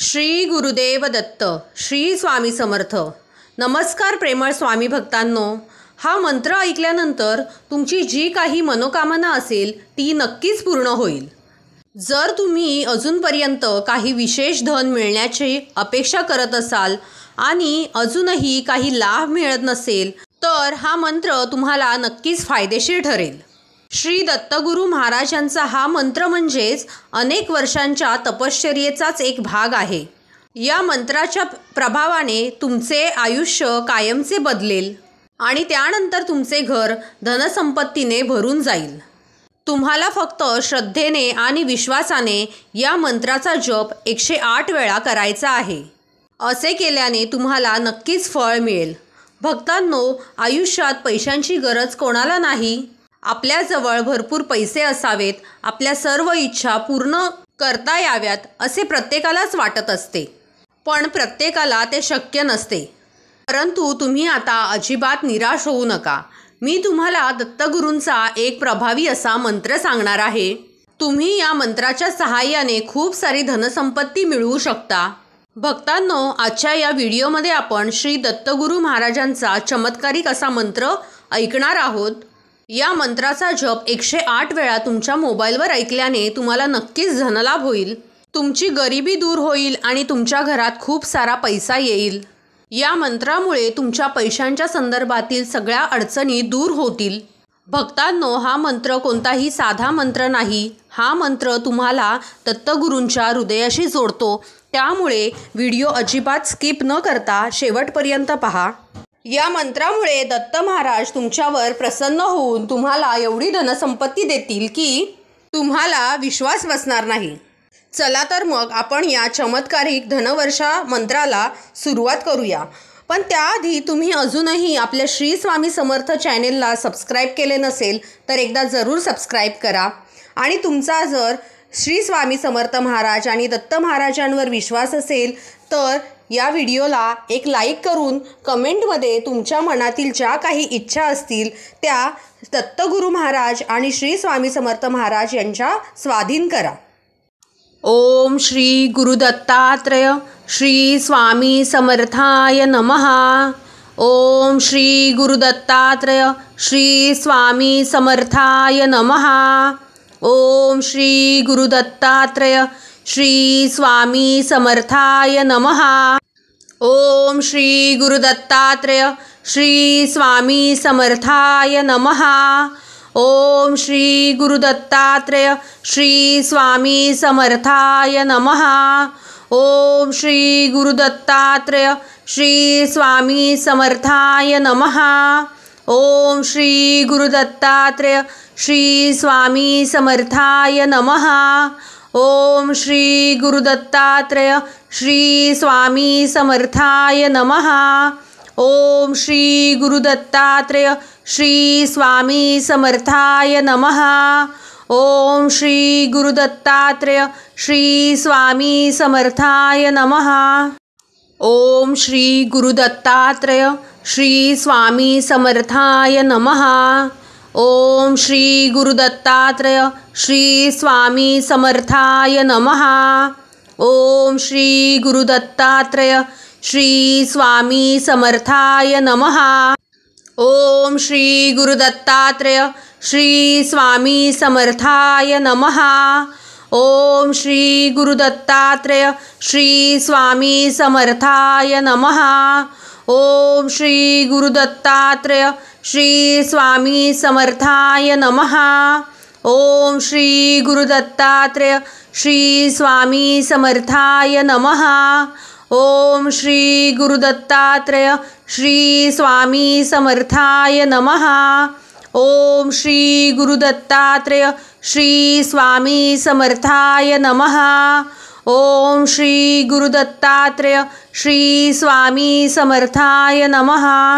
श्री गुरुदेव दत्त, श्री स्वामी समर्थ. नमस्कार प्रेमळ स्वामी भक्तांनो. हा मंत्र ऐकल्यानंतर तुमची जी काही मनोकामना असेल ती नक्कीच पूर्ण होईल. जर तुम्ही अजूनपर्यंत काही विशेष धन मिळण्याची अपेक्षा करत असाल आणि अजूनही काही लाभ मिळत नसेल तर हा मंत्र तुम्हाला नक्कीच फायदेशीर ठरेल. श्री दत्तगुरू महाराजांचा हा मंत्र म्हणजेच अनेक वर्षांच्या तपश्चर्येचाच एक भाग आहे. या मंत्राच्या प्रभावाने तुमचे आयुष्य कायमचे बदलेल आणि त्यानंतर तुमचे घर धनसंपत्तीने भरून जाईल. तुम्हाला फक्त श्रद्धेने आणि विश्वासाने या मंत्राचा जप 108 वेळा करायचा आहे. असे केल्याने तुम्हाला नक्कीच फळ मिळेल. भक्तांनो, आयुष्यात पैशांची गरज कोणाला नाही. आपल्याजवळ भरपूर पैसे असावेत, आपल्या सर्व इच्छा पूर्ण करता याव्यात असे प्रत्येकालाच वाटत असते. पण प्रत्येकाला ते शक्य नसते. परंतु तुम्ही आता अजिबात निराश होऊ नका. मी तुम्हाला दत्तगुरूंचा एक प्रभावी असा मंत्र सांगणार आहे. तुम्ही या मंत्राच्या सहाय्याने खूप सारी धनसंपत्ती मिळवू शकता. भक्तांनो, आजच्या या व्हिडिओमध्ये आपण श्री दत्तगुरू महाराजांचा चमत्कारिक असा मंत्र ऐकणार आहोत. या मंत्राचा जप 108 वेळा तुमच्या मोबाईलवर ऐकल्याने तुम्हाला नक्कीच धनलाभ होईल. तुमची गरिबी दूर होईल आणि तुमच्या घरात खूप सारा पैसा येईल. या मंत्रामुळे तुमच्या पैशांच्या संदर्भातील सगळ्या अडचणी दूर होतील. भक्तांनो, हा मंत्र कोणताही साधा मंत्र नाही. हा मंत्र तुम्हाला दत्तगुरूंच्या हृदयाशी जोडतो. त्यामुळे व्हिडिओ अजिबात स्किप न करता शेवटपर्यंत पहा. या मंत्रामुळे दत्त महाराज तुमच्यावर प्रसन्न होऊन तुम्हाला एवढी धनसंपत्ती देतील की तुम्हाला विश्वास बसणार नाही. चला तर मग आपण या चमत्कारिक धनवर्षा मंत्राला सुरुवात करूया. पण त्याआधी तुम्ही अजूनही आपल्या श्री स्वामी समर्थ चॅनेलला सबस्क्राईब केले नसेल तर एकदा जरूर सबस्क्राईब करा. आणि तुमचा जर श्री स्वामी समर्थ महाराज आणि दत्त महाराजांवर विश्वास असेल तर या व्हिडिओला एक लाईक करून कमेंटमध्ये तुमच्या मनातील ज्या काही इच्छा असतील त्या दत्तगुरू महाराज आणि श्री स्वामी समर्थ महाराज यांच्या स्वाधीन करा. ओम श्री गुरुदत्तात्रय श्री स्वामी समर्थाय नमः. ओम श्री गुरुदत्तात्रय श्री स्वामी समर्थाय नमः. ओम श्री गुरुदत्तात्रय श्री स्वामी समर्थाय नमः. ओम श्री गुरुदत्तात्रय श्री स्वामी समर्थाय नमः. ओम श्री गुरुदत्तात्रय श्री स्वामी समर्थाय नमः. ओम श्री गुरुदत्तात्रय श्री स्वामी समर्थाय नमः. ओम श्री गुरुदत्तात्रय श्री स्वामी समर्थाय नमः. ओम श्री गुरुदत्तात्रय श्री स्वामी समर्थाय नमः. ओम श्री गुरुदत्तात्रय श्री स्वामी समर्थाय नमः. ओम श्री गुरुदत्तात्रय श्री स्वामी समर्थाय नमः. ओम श्री गुरुदत्तात्रय श्री स्वामी समर्थाय नमः. ओम श्री गुरुदत्तात्रय श्री स्वामी समर्थाय नमः. ओम श्री गुरुदत्तात्रय श्री स्वामी समर्थाय नमः. ओम श्री गुरुदत्तात्रय श्री स्वामी समर्थाय नमः. ओम श्री गुरुदत्तात्रय श्री स्वामी समर्थाय नमः. ओम श्री गुरुदत्तात्रय श्री स्वामी समर्थाय नमः. ओम श्री गुरुदत्तात्रय श्री स्वामी समर्थाय नमः. ओम श्री गुरुदत्तात्रय श्री स्वामी समर्थाय नमः. ओम श्री गुरुदत्तात्रय श्री स्वामी समर्थाय नमः. ओम श्री गुरुदत्तात्रय श्री स्वामी समर्थाय नमः.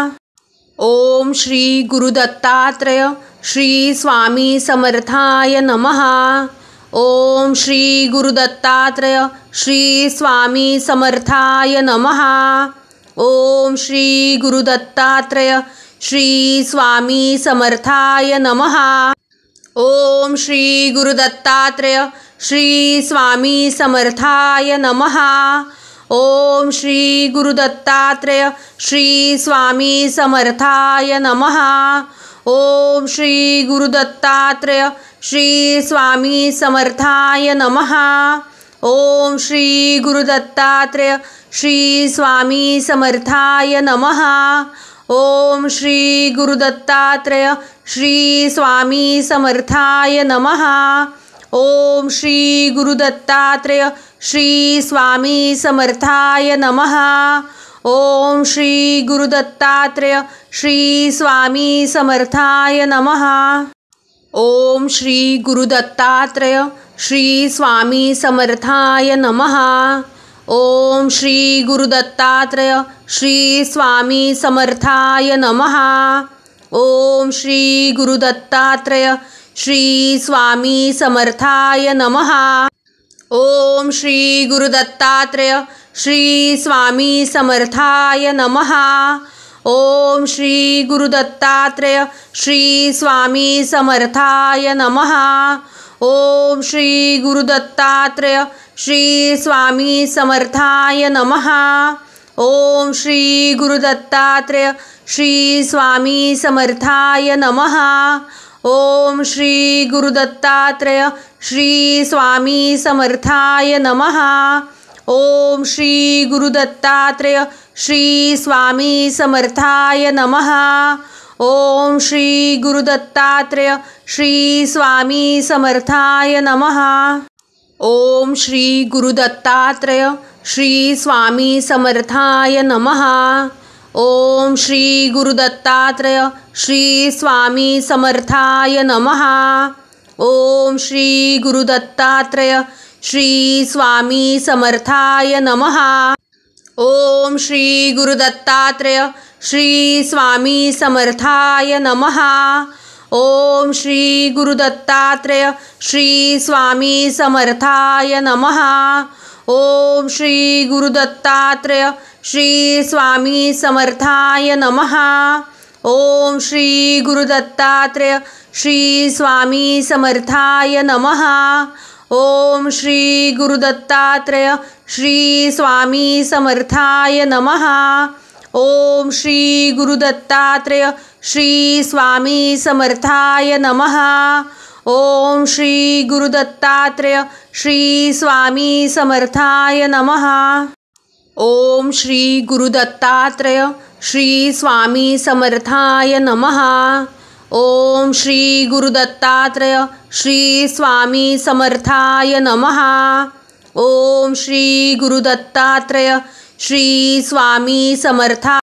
ओम श्री गुरुदत्तात्रय श्री स्वामी समर्थाय नमः. ओम श्री गुरुदत्तात्रय श्री स्वामी समर्थाय नमः. ओम श्री गुरुदत्तात्रय श्री स्वामी समर्थाय नमः. ओम श्री गुरुदत्तात्रय श्री स्वामी समर्थाय नमः। ओम श्री गुरुदत्तात्रेय श्री स्वामी समर्थाय नमः। ओम श्री गुरुदत्तात्रेय श्री स्वामी समर्थाय नमः। ओम श्री गुरुदत्तात्रेय श्री स्वामी समर्थाय नमः। ओम श्री गुरुदत्तात्रेय श्री स्वामी समर्थाय नमः। ओम श्री गुरुदत्तात्रेय श्री स्वामी समर्थाय नमः। ओम श्री गुरुदत्तात्रेय श्री स्वामी समर्थाय नमः। ओम श्री गुरुदत्तात्रेय श्री स्वामी समर्थाय नमः। ओम श्री गुरुदत्तात्रेय श्री स्वामी समर्थाय नमः। ओम श्री गुरुदत्तात्रेय श्री स्वामी समर्थाय नमः। ओम श्री गुरुदत्तात्रेय श्री स्वामी समर्थाय नमः। ओम श्री गुरुदत्तात्रेय श्री स्वामी समर्थाय नमः। ओम श्री गुरुदत्तात्रेय श्री स्वामी समर्थाय नमः। ओम श्री गुरुदत्तात्रेय श्री स्वामी समर्थाय नमः। ओम श्री गुरुदत्तात्रेय श्री स्वामी समर्थाय नमः। ओम श्री गुरुदत्तात्रेय श्री स्वामी समर्थाय नमः। ओम श्री गुरुदत्तात्रेय श्री स्वामी समर्थाय नमः। ओम श्री गुरुदत्तात्रेय श्री स्वामी समर्थाय नमः। ओम श्री गुरुदत्तात्रेय श्री स्वामी समर्थाय नमः। ओम श्री गुरुदत्तात्रेय श्री स्वामी समर्थाय नमः। ओम श्री गुरुदत्तात्रेय श्री स्वामी समर्थाय नमः। ओम श्री गुरुदत्तात्रेय श्री स्वामी समर्थाय नमः। ओम श्री गुरुदत्तात्रेय श्री स्वामी समर्थाय नमः। ओम श्री गुरुदत्तात्रेय श्री स्वामी समर्थाय नमः। ओम श्री गुरुदत्तात्रेय श्री स्वामी समर्थाय नमः। ओम श्री गुरुदत्तात्रेय श्री स्वामी समर्थाय नमः। ओम श्री गुरुदत्तात्रेय श्री स्वामी समर्थाय नमः। ओम श्री गुरुदत्तात्रेय श्री स्वामी समर्थाय नमः। ओम श्री गुरुदत्तात्रेय श्री स्वामी समर्थाय नमः। ओम श्री गुरुदत्तात्रेय श्री स्वामी समर्थाय